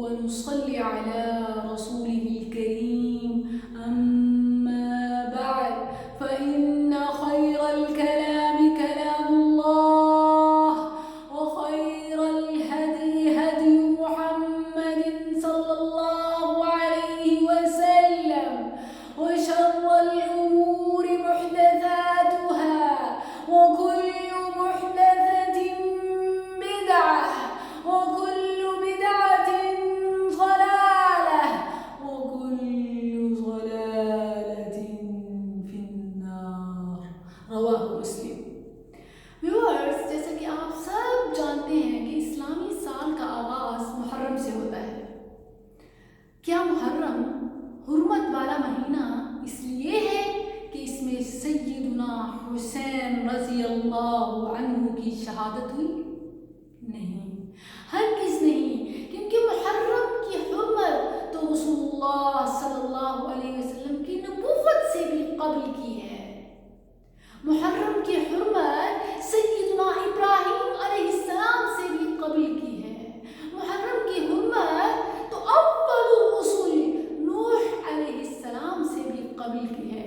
ونصلي على رسوله الكريم. أما بعد فإن خير الكلام كلام الله، وخير الهدي هدي محمد صلى الله عليه وسلم، وشر الأمور محدثاتها، وكل محدثة بدعة، وكل بدعة ضلالة، وكل ضلالة في النار. رواہ مسلم. ویورز، جیسا کہ آپ سب جانتے ہیں کہ اسلامی سال کا آغاز محرم سے ہوتا ہے. کیا محرم حرمت والا مہینہ اس لیے ہے کہ اس میں سیدنا حسین رضی اللہ عنہ کی شہادت ہوئی؟ نہیں، ہرگز نہیں، کیونکہ محرم کی حرمت تو رسول اللہ صلی اللہ علیہ وسلم کی نبوت سے بھی قبل کی ہے. محرم کی حرمت سیدنا ابراہیم علیہ السلام سے بھی قبل کی ہے. محرم کی حرمت تو اول الرسل نوح علیہ السلام سے بھی قبل کی ہے.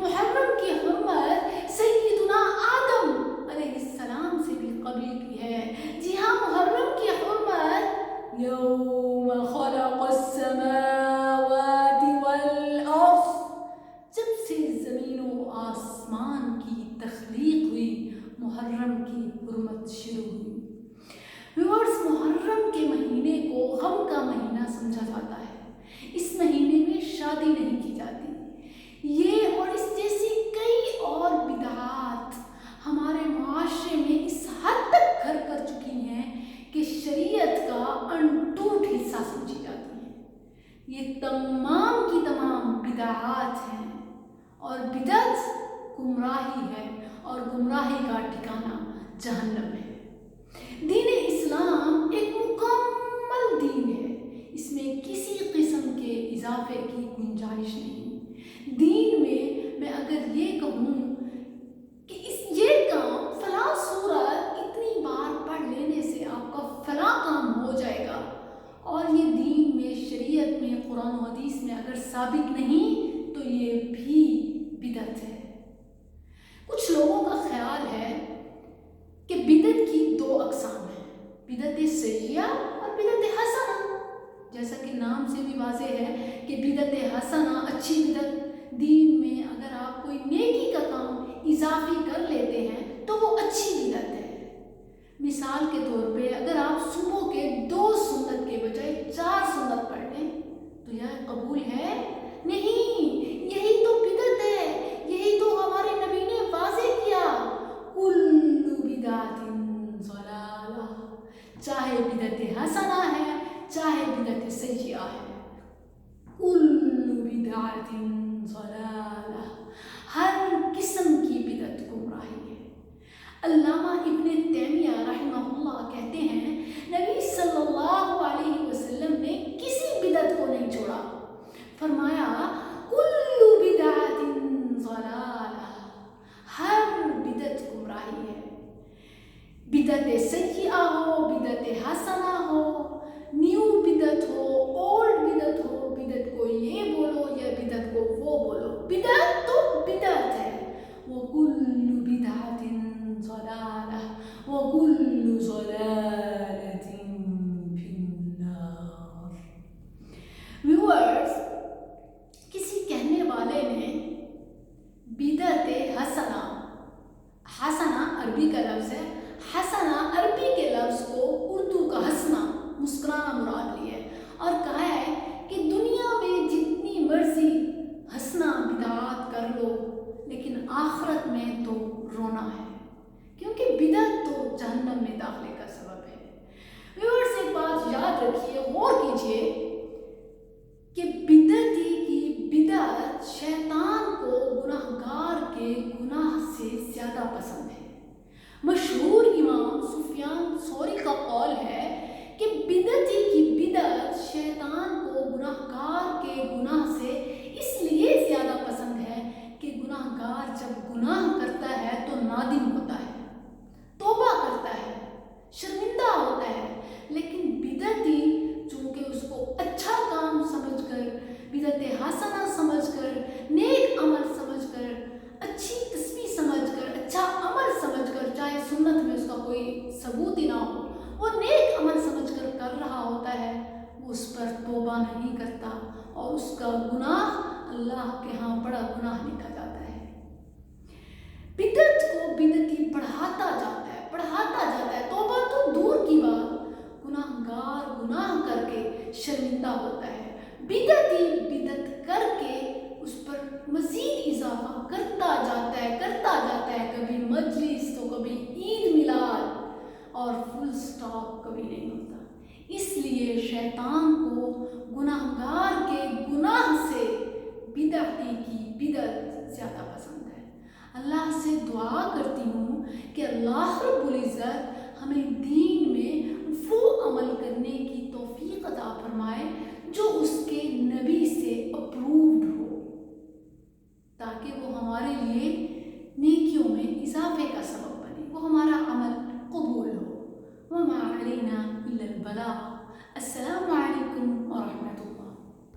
محرم کی حرمت سیدنا آدم علیہ السلام سے بھی قبل کی ہے. جی ہاں، محرم کی حرمت یوم خلق السماوات والارض، جب سے زمین و آسمان کی تخلیق ہوئی، محرم کی حرمت شروع ہوئی. ویورز، محرم کے مہینے کو غم کا مہینہ سمجھا جاتا ہے. اس مہینے میں شادی نہیں کی جاتی. یہ اور اس جیسی کئی اور بدعات ہمارے معاشرے میں اس حد تک گھر کر چکی ہیں کہ شریعت کا انٹوٹ حصہ سمجھی جاتی ہیں. یہ تمام کی تمام بدعات ہیں، اور بدعت گمراہی ہے، اور گمراہی کا ٹھکانہ جہنم ہے. دین اسلام ایک مکمل دین ہے. اس میں کسی قسم کے اضافے کی گنجائش نہیں. دین میں اگر یہ کہوں کہ یہ کام فلاں سورت اتنی بار پڑھ لینے سے آپ کا فلاں کام ہو جائے گا، اور یہ دین میں، شریعت میں، قرآن و حدیث میں اگر ثابت نہیں تو یہ بھی بدعت ہے. کچھ لوگوں کا خیال ہے کہ بدعت کی دو اقسام ہیں، بدعت سیئہ اور بدعت حسنہ. جیسا کہ نام سے بھی واضح ہے کہ بدعت حسنہ اچھی بدعت. دین میں اگر آپ کوئی نیکی کا کام اضافی کر لیتے ہیں تو وہ اچھی بدعت ہے. مثال کے طور پہ اگر آپ صبح کے 2 سنت کے بجائے 4 سنت پڑھ لیں تو یہ قبول ہے؟ نہیں، یہی تو بدعت ہے. یہی تو ہمارے نبی نے واضح کیا، کل بدعت ضلالہ. چاہے بدعت حسنہ ہے، چاہے بدعت سیئہ ہے، کل بدعت ضلالہ. ہر قسم کی بدعت گمراہی ہے. علامہ ابن تیمیہ رحمہ اللہ کہتے ہیں، نبی صلی اللہ علیہ وسلم نے کسی بدعت کو نہیں چھوڑا. فرمایا کل بدعت ضلالہ، ہر بدعت گمراہی ہے. بدعت سیئہ ہو، بدعت حسنہ ہو، نیو بدعت ہو، اولڈ بدعت ہو، بدعت کو یہ بولو یا بدعت کو وہ بولو، بدعت تو بدعت ہے. وَكُلُّ بِدْعَةٍ ضَلَالَةٍ وَكُلُّ ضَلَالَةٍ فِي النَّارِ. ویورز، کسی کہنے والے نے بدعت حسنہ، حسنہ عربی کا لفظ ہے، حسنہ عربی کے لفظ کو اردو کا ہنسنا، مسکرانا مراد لیا ہے، اور کہا ہے کہ دنیا میں جتنی مرضی ہنسنا بدعات کر لو، لیکن آخرت میں تو رونا ہے، کیونکہ بدعت تو جہنم میں داخلے کا سبب ہے. ویورز، ایک بات یاد رکھیے، غور کیجئے کہ بدعتی کی بدعت شیطان کو گناہگار کے گناہ سے زیادہ پسند ہے. مشہور امام سفیان ثوری کا قول ہے کہ بدعتی کی بدعت شیطان کو گناہگار کے گناہ سے اس لیے زیادہ پسند ہے کہ گناہگار جب گناہ کرتا ہے تو نادم ہوتا ہے، توبہ کرتا ہے، شرمندہ ہوتا ہے. لیکن بدعتی چونکہ اس کو جھنڈا ہوتا ہے. بدعت کر کے اس پر مزید اضافہ کرتا جاتا ہے. کبھی مجلس تو کبھی عید میلاد اور فل سٹاپ کبھی نہیں ہوتا. اس لیے شیطان کو گناہگار کے گناہ سے بدعتی کی بدعت زیادہ پسند ہے. اللہ سے دعا کرتی ہوں کہ اللہ رب العزت ہمیں دین میں وہ عمل کرنے کی توفیق عطا فرمائے جو اس کے نبی سے اپرووڈ ہو، تاکہ وہ ہمارے لیے نیکیوں میں اضافے کا سبب بنے، وہ ہمارا عمل قبول ہو. وما علینا الا البلاغ. السلام علیکم ورحمۃ